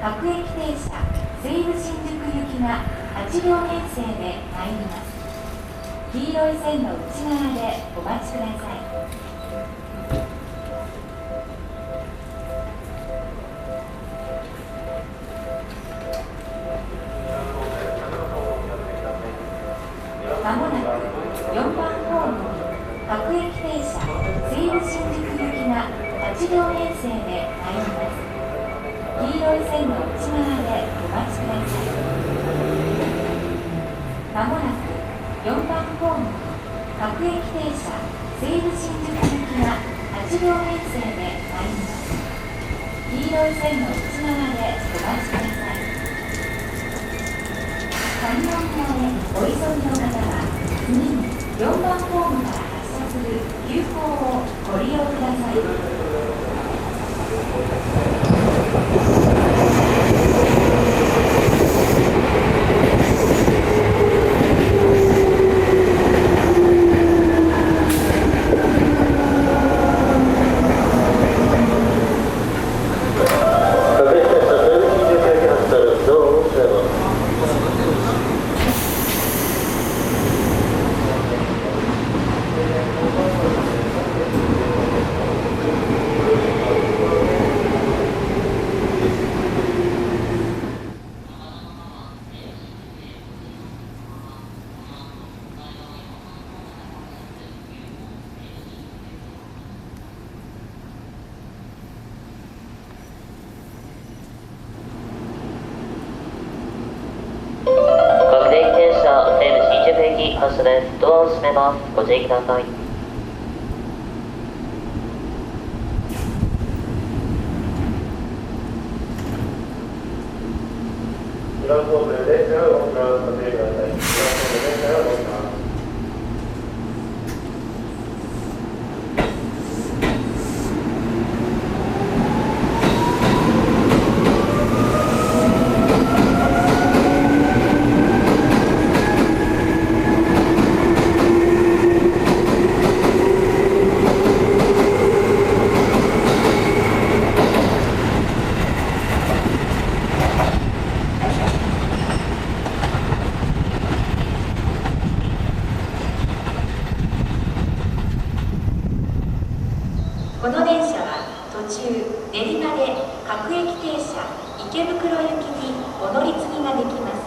各駅停車西武新宿行きが8両編成で参ります。黄色い線の内側でお待ちください。まもなく4番ホーム各駅停車西武新宿行きが8両編成で参ります。黄色い線の内側でお待ちください。まもなく4番ホーム各駅停車西武新宿行きが8両編成で参ります。黄色い線の内側でお待ちください。上門側へお急ぎの方は次に4番ホームから発車する急行をご利用ください。発車です。ドアを閉めます。ご注意ください。2番ホームで電車が動きます。ご注意ください。2番ホームで電車が動きます。この電車は途中練馬で各駅停車池袋行きにお乗り継ぎができます。